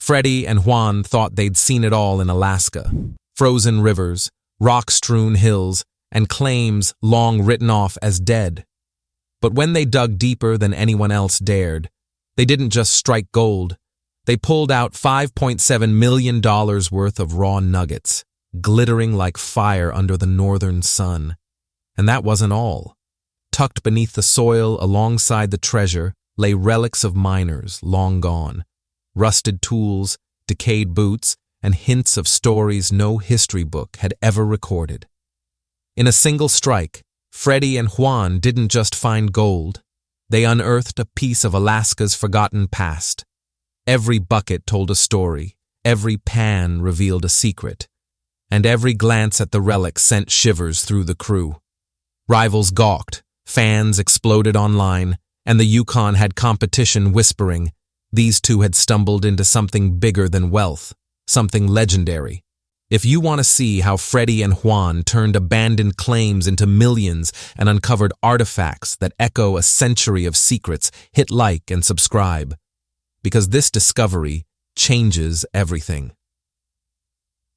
Freddy and Juan thought they'd seen it all in Alaska. Frozen rivers, rock-strewn hills, and claims long written off as dead. But when they dug deeper than anyone else dared, they didn't just strike gold. They pulled out $5.7 million worth of raw nuggets, glittering like fire under the northern sun. And that wasn't all. Tucked beneath the soil alongside the treasure lay relics of miners long gone. Rusted tools, decayed boots, and hints of stories no history book had ever recorded. In a single strike, Freddy and Juan didn't just find gold. They unearthed a piece of Alaska's forgotten past. Every bucket told a story, every pan revealed a secret, and every glance at the relic sent shivers through the crew. Rivals gawked, fans exploded online, and the Yukon had competition whispering, these two had stumbled into something bigger than wealth, something legendary. If you want to see how Freddy and Juan turned abandoned claims into millions and uncovered artifacts that echo a century of secrets, hit like and subscribe. Because this discovery changes everything.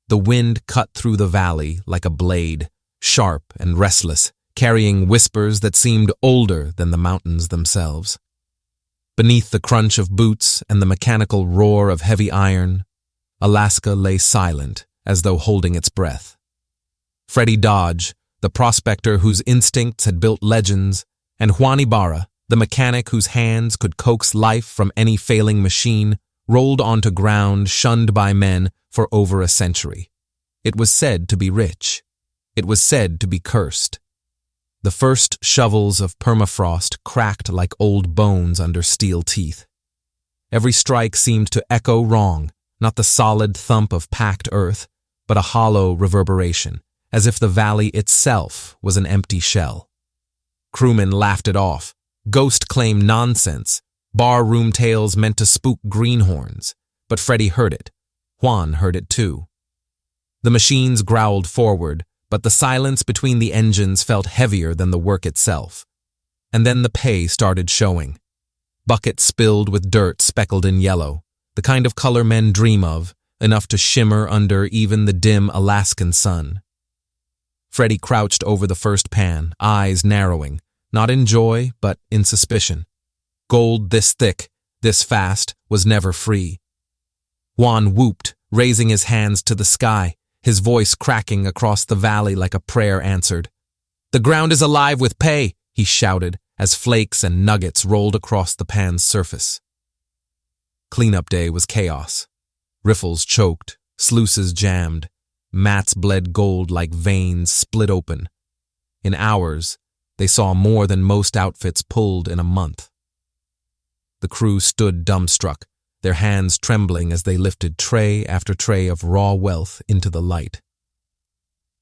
The wind cut through the valley like a blade, sharp and restless, carrying whispers that seemed older than the mountains themselves. Beneath the crunch of boots and the mechanical roar of heavy iron, Alaska lay silent, as though holding its breath. Freddy Dodge, the prospector whose instincts had built legends, and Juan Ibarra, the mechanic whose hands could coax life from any failing machine, rolled onto ground shunned by men for over a century. It was said to be rich. It was said to be cursed. The first shovels of permafrost cracked like old bones under steel teeth. Every strike seemed to echo wrong, not the solid thump of packed earth, but a hollow reverberation, as if the valley itself was an empty shell. Crewmen laughed it off. Ghost claim nonsense, bar-room tales meant to spook greenhorns. But Freddy heard it. Juan heard it too. The machines growled forward, but the silence between the engines felt heavier than the work itself. And then the pay started showing. Buckets spilled with dirt speckled in yellow, the kind of color men dream of, enough to shimmer under even the dim Alaskan sun. Freddy crouched over the first pan, eyes narrowing, not in joy, but in suspicion. Gold this thick, this fast, was never free. Juan whooped, raising his hands to the sky, his voice cracking across the valley like a prayer answered. "The ground is alive with pay," he shouted, as flakes and nuggets rolled across the pan's surface. Cleanup day was chaos. Riffles choked, sluices jammed, mats bled gold like veins split open. In hours, they saw more than most outfits pulled in a month. The crew stood dumbstruck, their hands trembling as they lifted tray after tray of raw wealth into the light.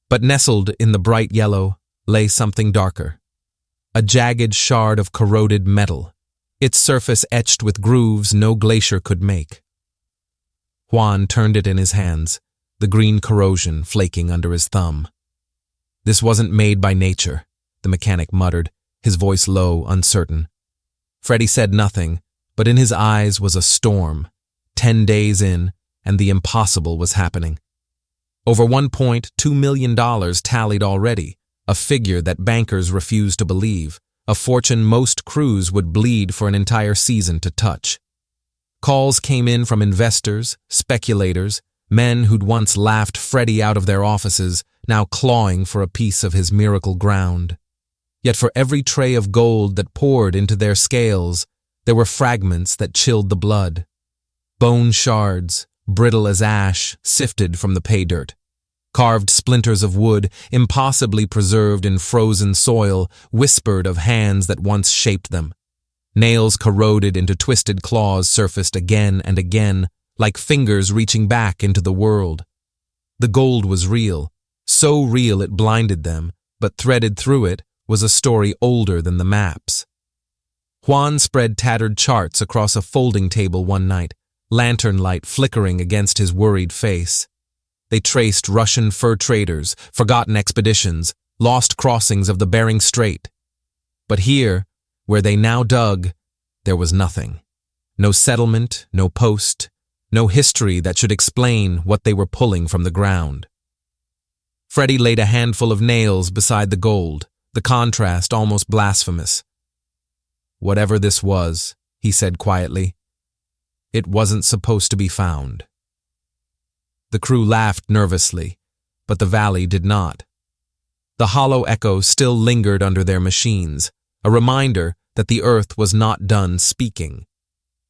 But nestled in the bright yellow lay something darker. A jagged shard of corroded metal, its surface etched with grooves no glacier could make. Juan turned it in his hands, the green corrosion flaking under his thumb. "This wasn't made by nature," the mechanic muttered, his voice low, uncertain. Freddy said nothing, but in his eyes was a storm. 10 days in, and the impossible was happening. Over $1.2 million tallied already, a figure that bankers refused to believe, a fortune most crews would bleed for an entire season to touch. Calls came in from investors, speculators, men who'd once laughed Freddy out of their offices, now clawing for a piece of his miracle ground. Yet for every tray of gold that poured into their scales, there were fragments that chilled the blood. Bone shards, brittle as ash, sifted from the pay dirt. Carved splinters of wood, impossibly preserved in frozen soil, whispered of hands that once shaped them. Nails corroded into twisted claws surfaced again and again, like fingers reaching back into the world. The gold was real, so real it blinded them, but threaded through it was a story older than the maps. Juan spread tattered charts across a folding table one night, lantern light flickering against his worried face. They traced Russian fur traders, forgotten expeditions, lost crossings of the Bering Strait. But here, where they now dug, there was nothing. No settlement, no post, no history that should explain what they were pulling from the ground. Freddy laid a handful of nails beside the gold, the contrast almost blasphemous. "Whatever this was," he said quietly, "it wasn't supposed to be found." The crew laughed nervously, but the valley did not. The hollow echo still lingered under their machines, a reminder that the earth was not done speaking.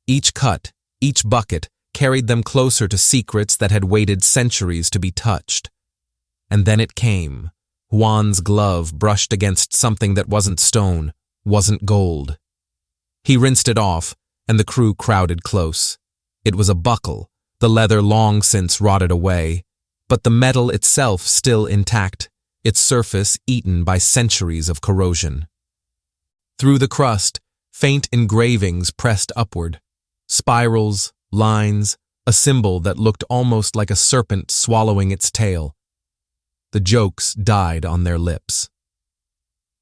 Each cut, each bucket, carried them closer to secrets that had waited centuries to be touched. And then it came. Juan's glove brushed against something that wasn't stone, wasn't gold. He rinsed it off, and the crew crowded close. It was a buckle, the leather long since rotted away, but the metal itself still intact, its surface eaten by centuries of corrosion. Through the crust, faint engravings pressed upward. Spirals, lines, a symbol that looked almost like a serpent swallowing its tail. The jokes died on their lips.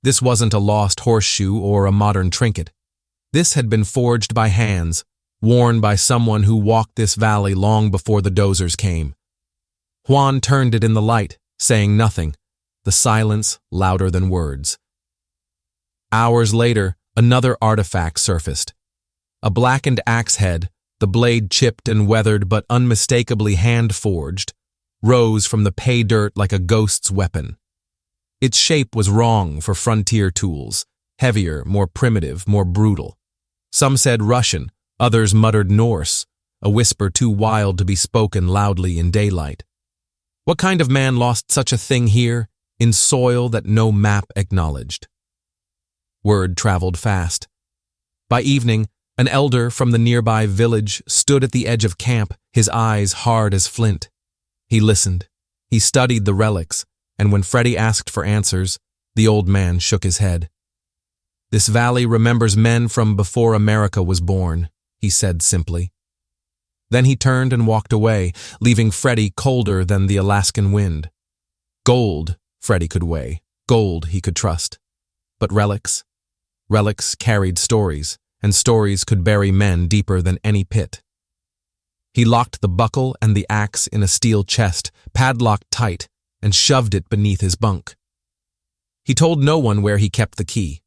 This wasn't a lost horseshoe or a modern trinket. This had been forged by hands, worn by someone who walked this valley long before the dozers came. Juan turned it in the light, saying nothing, the silence louder than words. Hours later, another artifact surfaced. A blackened axe head, the blade chipped and weathered but unmistakably hand-forged, rose from the pay dirt like a ghost's weapon. Its shape was wrong for frontier tools, heavier, more primitive, more brutal. Some said Russian, others muttered Norse, a whisper too wild to be spoken loudly in daylight. What kind of man lost such a thing here, in soil that no map acknowledged? Word traveled fast. By evening, an elder from the nearby village stood at the edge of camp, his eyes hard as flint. He listened. He studied the relics, and when Freddy asked for answers, the old man shook his head. "This valley remembers men from before America was born," he said simply. Then he turned and walked away, leaving Freddy colder than the Alaskan wind. Gold, Freddy could weigh. Gold he could trust. But relics? Relics carried stories, and stories could bury men deeper than any pit. He locked the buckle and the axe in a steel chest, padlocked tight, and shoved it beneath his bunk. He told no one where he kept the key.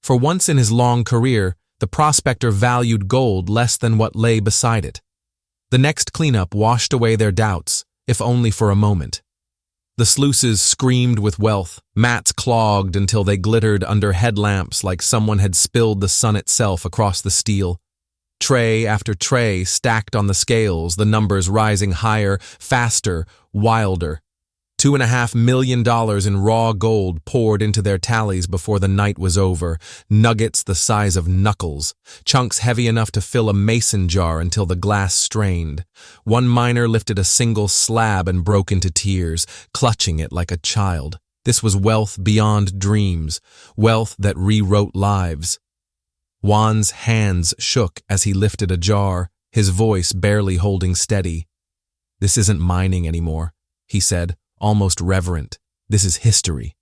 For once in his long career, the prospector valued gold less than what lay beside it. The next cleanup washed away their doubts, if only for a moment. The sluices screamed with wealth, mats clogged until they glittered under headlamps like someone had spilled the sun itself across the steel. Tray after tray stacked on the scales, the numbers rising higher, faster, wilder. $2.5 million in raw gold poured into their tallies before the night was over, nuggets the size of knuckles, chunks heavy enough to fill a mason jar until the glass strained. One miner lifted a single slab and broke into tears, clutching it like a child. This was wealth beyond dreams, wealth that rewrote lives. Juan's hands shook as he lifted a jar, his voice barely holding steady. "This isn't mining anymore," he said, almost reverent. "This is history."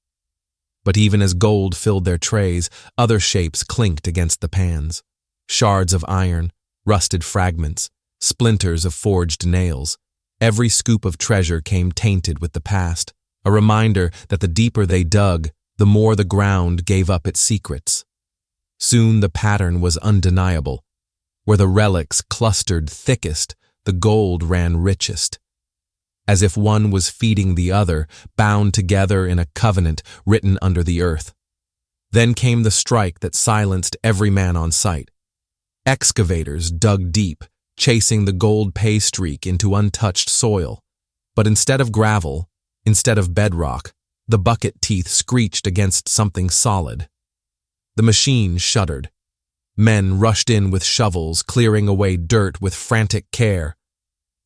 But even as gold filled their trays, other shapes clinked against the pans. Shards of iron, rusted fragments, splinters of forged nails. Every scoop of treasure came tainted with the past, a reminder that the deeper they dug, the more the ground gave up its secrets. Soon the pattern was undeniable. Where the relics clustered thickest, the gold ran richest. As if one was feeding the other, bound together in a covenant written under the earth. Then came the strike that silenced every man on site. Excavators dug deep, chasing the gold pay streak into untouched soil. But instead of gravel, instead of bedrock, the bucket teeth screeched against something solid. The machine shuddered. Men rushed in with shovels, clearing away dirt with frantic care.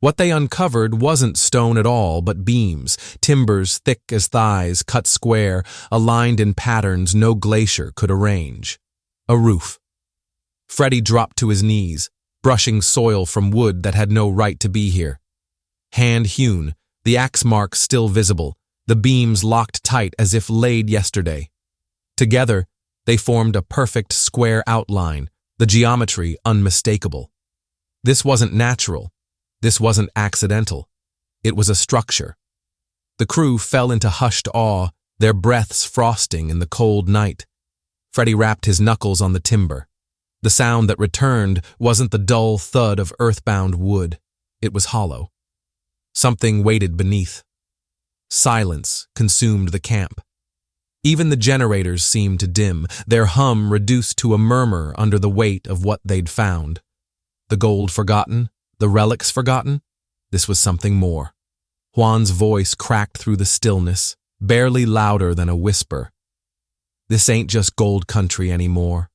What they uncovered wasn't stone at all, but beams, timbers thick as thighs, cut square, aligned in patterns no glacier could arrange. A roof. Freddy dropped to his knees, brushing soil from wood that had no right to be here. Hand-hewn, the axe marks still visible, the beams locked tight as if laid yesterday. Together, they formed a perfect square outline, the geometry unmistakable. This wasn't natural. This wasn't accidental. It was a structure. The crew fell into hushed awe, their breaths frosting in the cold night. Freddy rapped his knuckles on the timber. The sound that returned wasn't the dull thud of earthbound wood. It was hollow. Something waited beneath. Silence consumed the camp. Even the generators seemed to dim, their hum reduced to a murmur under the weight of what they'd found. The gold forgotten, the relics forgotten? This was something more. Juan's voice cracked through the stillness, barely louder than a whisper. This ain't just gold country anymore.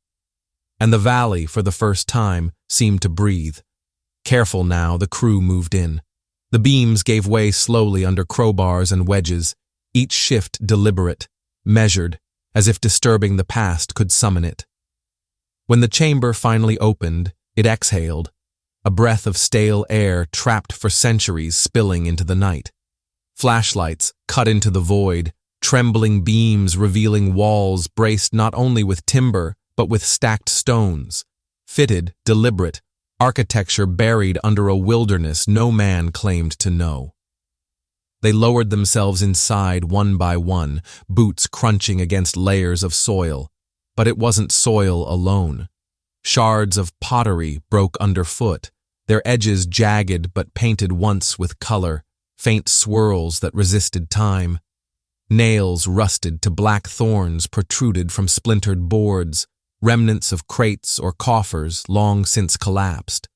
And the valley, for the first time, seemed to breathe. Careful now, the crew moved in. The beams gave way slowly under crowbars and wedges, each shift deliberate, measured, as if disturbing the past could summon it. When the chamber finally opened, it exhaled, a breath of stale air trapped for centuries spilling into the night. Flashlights cut into the void, trembling beams revealing walls braced not only with timber, but with stacked stones, fitted, deliberate, architecture buried under a wilderness no man claimed to know. They lowered themselves inside one by one, boots crunching against layers of soil. But it wasn't soil alone. Shards of pottery broke underfoot, their edges jagged but painted once with color, faint swirls that resisted time. Nails rusted to black thorns protruded from splintered boards, remnants of crates or coffers long since collapsed.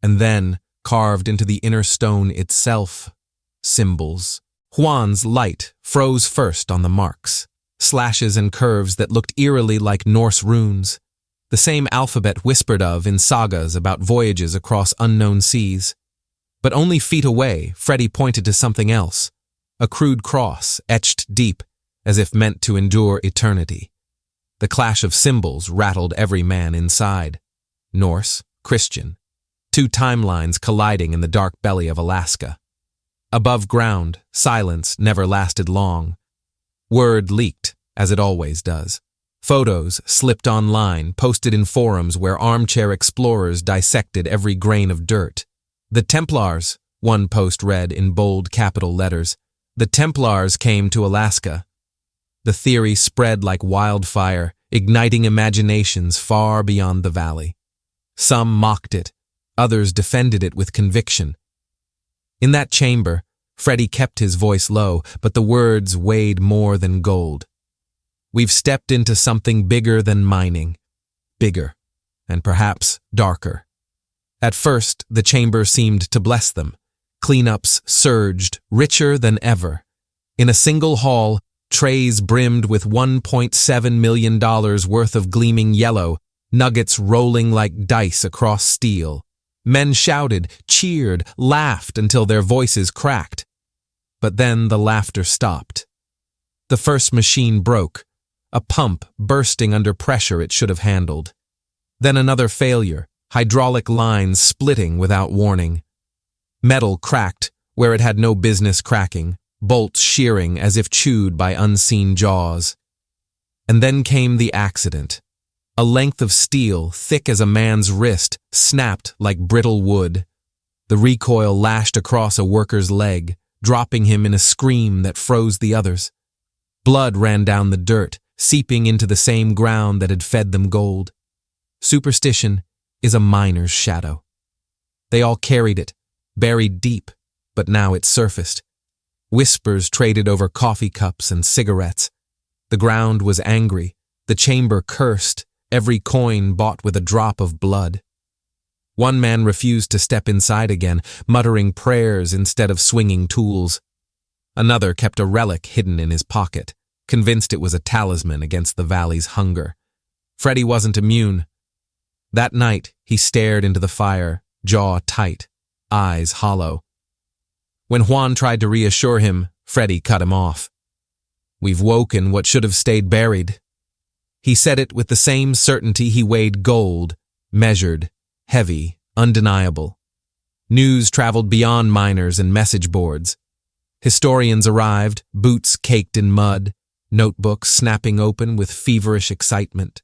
And then, carved into the inner stone itself, symbols. Juan's light froze first on the marks, slashes and curves that looked eerily like Norse runes, the same alphabet whispered of in sagas about voyages across unknown seas. But only feet away, Freddy pointed to something else, a crude cross etched deep, as if meant to endure eternity. The clash of symbols rattled every man inside. Norse, Christian, two timelines colliding in the dark belly of Alaska. Above ground, silence never lasted long. Word leaked, as it always does. Photos slipped online, posted in forums where armchair explorers dissected every grain of dirt. The Templars, one post read in bold capital letters. The Templars came to Alaska. The theory spread like wildfire, igniting imaginations far beyond the valley. Some mocked it, others defended it with conviction. In that chamber, Freddy kept his voice low, but the words weighed more than gold. We've stepped into something bigger than mining. Bigger, and perhaps darker. At first, the chamber seemed to bless them. Cleanups surged, richer than ever. In a single hall, trays brimmed with $1.7 million worth of gleaming yellow, nuggets rolling like dice across steel. Men shouted, cheered, laughed until their voices cracked. But then the laughter stopped. The first machine broke, a pump bursting under pressure it should have handled. Then another failure, hydraulic lines splitting without warning. Metal cracked where it had no business cracking, bolts shearing as if chewed by unseen jaws. And then came the accident. A length of steel, thick as a man's wrist, snapped like brittle wood. The recoil lashed across a worker's leg, dropping him in a scream that froze the others. Blood ran down the dirt, seeping into the same ground that had fed them gold. Superstition is a miner's shadow. They all carried it, buried deep, but now it surfaced. Whispers traded over coffee cups and cigarettes. The ground was angry, the chamber cursed, every coin bought with a drop of blood. One man refused to step inside again, muttering prayers instead of swinging tools. Another kept a relic hidden in his pocket, convinced it was a talisman against the valley's hunger. Freddy wasn't immune. That night, he stared into the fire, jaw tight, eyes hollow. When Juan tried to reassure him, Freddy cut him off. We've woken what should have stayed buried. He said it with the same certainty he weighed gold, measured, heavy, undeniable. News traveled beyond miners and message boards. Historians arrived, boots caked in mud, notebooks snapping open with feverish excitement.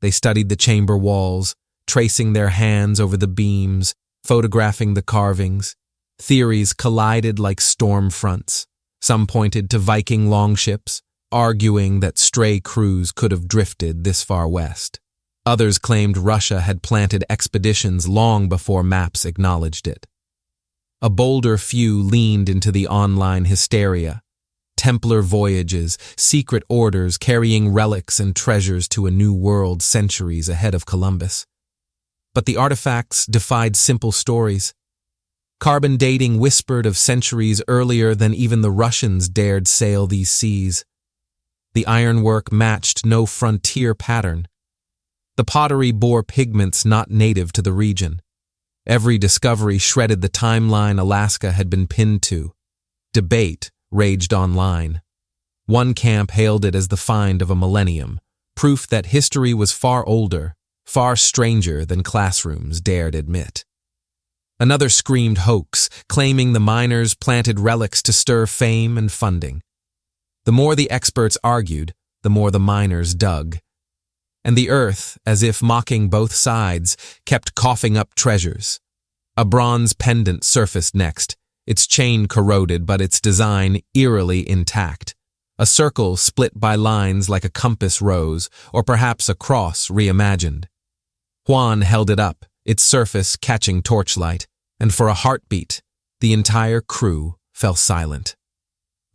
They studied the chamber walls, tracing their hands over the beams, photographing the carvings. Theories collided like storm fronts. Some pointed to Viking longships, arguing that stray crews could have drifted this far west. Others claimed Russia had planted expeditions long before maps acknowledged it. A bolder few leaned into the online hysteria. Templar voyages, secret orders carrying relics and treasures to a new world centuries ahead of Columbus. But the artifacts defied simple stories. Carbon dating whispered of centuries earlier than even the Russians dared sail these seas. The ironwork matched no frontier pattern. The pottery bore pigments not native to the region. Every discovery shredded the timeline Alaska had been pinned to. Debate raged online. One camp hailed it as the find of a millennium, proof that history was far older, far stranger than classrooms dared admit. Another screamed hoax, claiming the miners planted relics to stir fame and funding. The more the experts argued, the more the miners dug. And the earth, as if mocking both sides, kept coughing up treasures. A bronze pendant surfaced next, its chain corroded but its design eerily intact. A circle split by lines like a compass rose, or perhaps a cross reimagined. Juan held it up, its surface catching torchlight, and for a heartbeat, the entire crew fell silent.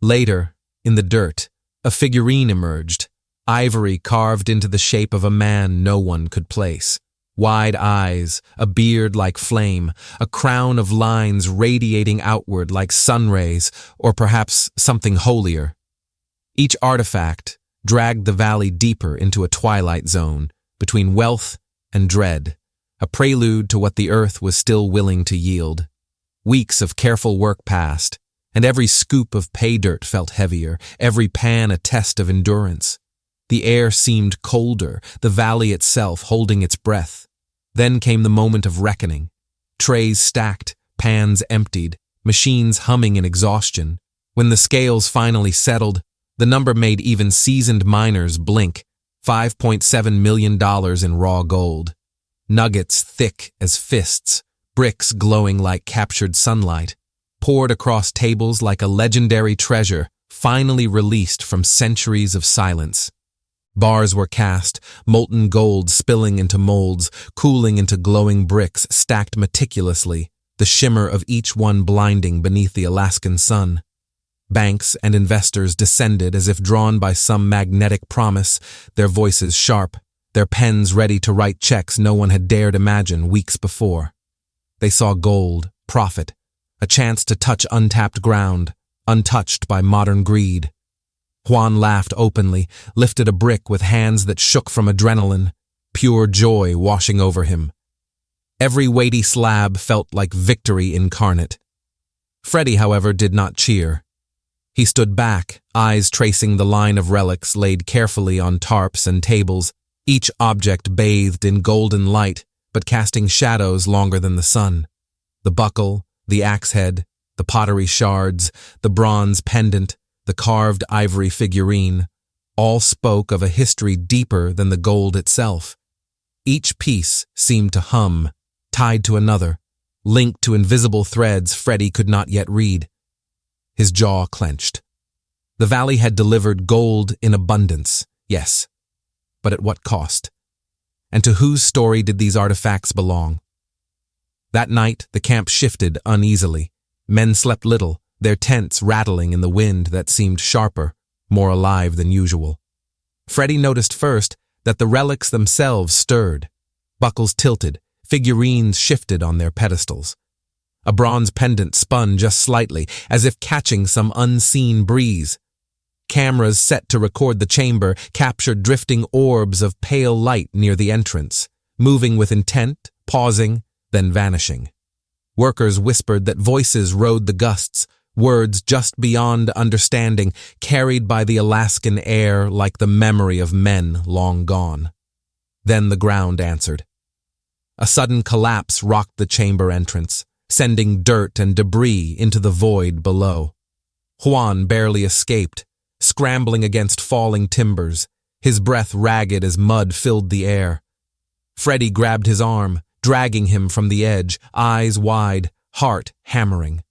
Later, in the dirt, a figurine emerged, ivory carved into the shape of a man no one could place. Wide eyes, a beard like flame, a crown of lines radiating outward like sun rays, or perhaps something holier. Each artifact dragged the valley deeper into a twilight zone between wealth and dread, a prelude to what the earth was still willing to yield. Weeks of careful work passed, and every scoop of pay dirt felt heavier, every pan a test of endurance. The air seemed colder, the valley itself holding its breath. Then came the moment of reckoning. Trays stacked, pans emptied, machines humming in exhaustion. When the scales finally settled, the number made even seasoned miners blink. $5.7 million in raw gold. Nuggets thick as fists, bricks glowing like captured sunlight, poured across tables like a legendary treasure, finally released from centuries of silence. Bars were cast, molten gold spilling into molds, cooling into glowing bricks stacked meticulously, the shimmer of each one blinding beneath the Alaskan sun. Banks and investors descended as if drawn by some magnetic promise, their voices sharp, their pens ready to write checks no one had dared imagine weeks before. They saw gold, profit, a chance to touch untapped ground, untouched by modern greed. Juan laughed openly, lifted a brick with hands that shook from adrenaline, pure joy washing over him. Every weighty slab felt like victory incarnate. Freddy, however, did not cheer. He stood back, eyes tracing the line of relics laid carefully on tarps and tables, each object bathed in golden light, but casting shadows longer than the sun. The buckle, the axe head, the pottery shards, the bronze pendant, the carved ivory figurine, all spoke of a history deeper than the gold itself. Each piece seemed to hum, tied to another, linked to invisible threads Freddy could not yet read. His jaw clenched. The valley had delivered gold in abundance, yes, but at what cost? And to whose story did these artifacts belong? That night, the camp shifted uneasily. Men slept little, their tents rattling in the wind that seemed sharper, more alive than usual. Freddy noticed first that the relics themselves stirred. Buckles tilted, figurines shifted on their pedestals. A bronze pendant spun just slightly, as if catching some unseen breeze. Cameras set to record the chamber captured drifting orbs of pale light near the entrance, moving with intent, pausing, then vanishing. Workers whispered that voices rode the gusts, words just beyond understanding, carried by the Alaskan air like the memory of men long gone. Then the ground answered. A sudden collapse rocked the chamber entrance, sending dirt and debris into the void below. Juan barely escaped, scrambling against falling timbers, his breath ragged as mud filled the air. Freddy grabbed his arm, dragging him from the edge, eyes wide, heart hammering.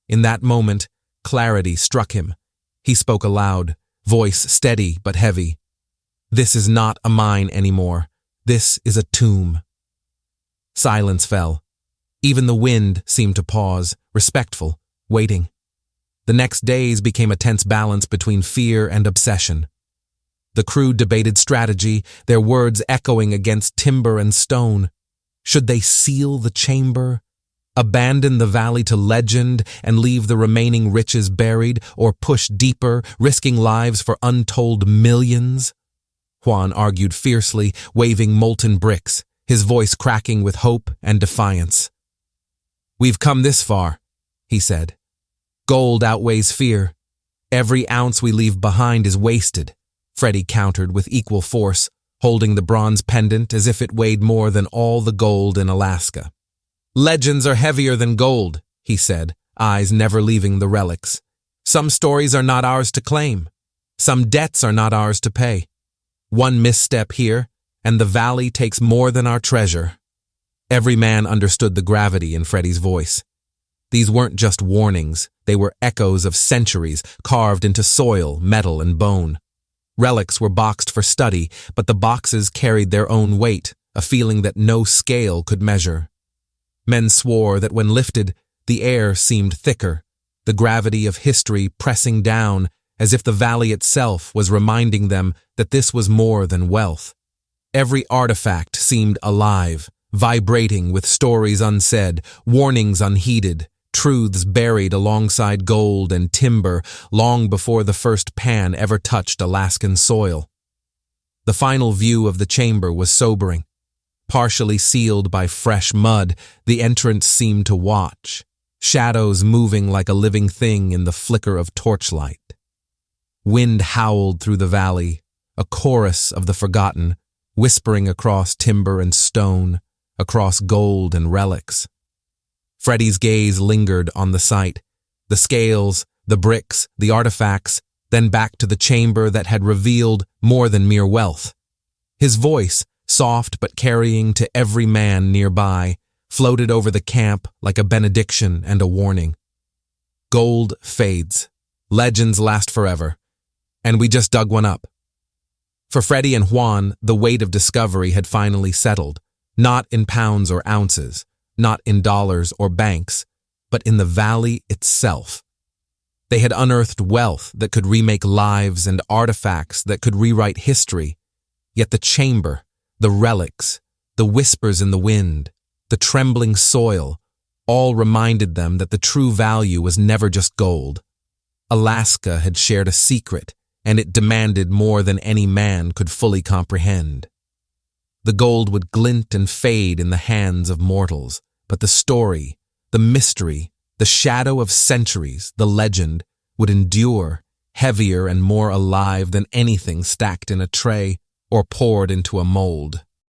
In that moment, clarity struck him. He spoke aloud, voice steady but heavy. "This is not a mine anymore. This is a tomb." Silence fell. Even the wind seemed to pause, respectful, waiting. The next days became a tense balance between fear and obsession. The crew debated strategy, their words echoing against timber and stone. Should they seal the chamber, abandon the valley to legend and leave the remaining riches buried, or push deeper, risking lives for untold millions? Juan argued fiercely, waving molten bricks, his voice cracking with hope and defiance. "We've come this far," he said. "Gold outweighs fear. Every ounce we leave behind is wasted," Freddy countered with equal force, holding the bronze pendant as if it weighed more than all the gold in Alaska. "Legends are heavier than gold," he said, eyes never leaving the relics. "Some stories are not ours to claim. Some debts are not ours to pay. One misstep here, and the valley takes more than our treasure." Every man understood the gravity in Freddy's voice. These weren't just warnings, they were echoes of centuries carved into soil, metal, and bone. Relics were boxed for study, but the boxes carried their own weight, a feeling that no scale could measure. Men swore that when lifted, the air seemed thicker, the gravity of history pressing down, as if the valley itself was reminding them that this was more than wealth. Every artifact seemed alive, vibrating with stories unsaid, warnings unheeded, truths buried alongside gold and timber long before the first pan ever touched Alaskan soil. The final view of the chamber was sobering. Partially sealed by fresh mud, the entrance seemed to watch, shadows moving like a living thing in the flicker of torchlight. Wind howled through the valley, a chorus of the forgotten, whispering across timber and stone, across gold and relics. Freddy's gaze lingered on the site, the scales, the bricks, the artifacts, then back to the chamber that had revealed more than mere wealth. His voice, soft but carrying to every man nearby, floated over the camp like a benediction and a warning. Gold fades, legends last forever, and we just dug one up. For Freddy and Juan, the weight of discovery had finally settled, not in pounds or ounces, not in dollars or banks, but in the valley itself. They had unearthed wealth that could remake lives and artifacts that could rewrite history, yet the chamber, the relics, the whispers in the wind, the trembling soil, all reminded them that the true value was never just gold. Alaska had shared a secret, and it demanded more than any man could fully comprehend. The gold would glint and fade in the hands of mortals, but the story, the mystery, the shadow of centuries, the legend, would endure, heavier and more alive than anything stacked in a tray or poured into a mold.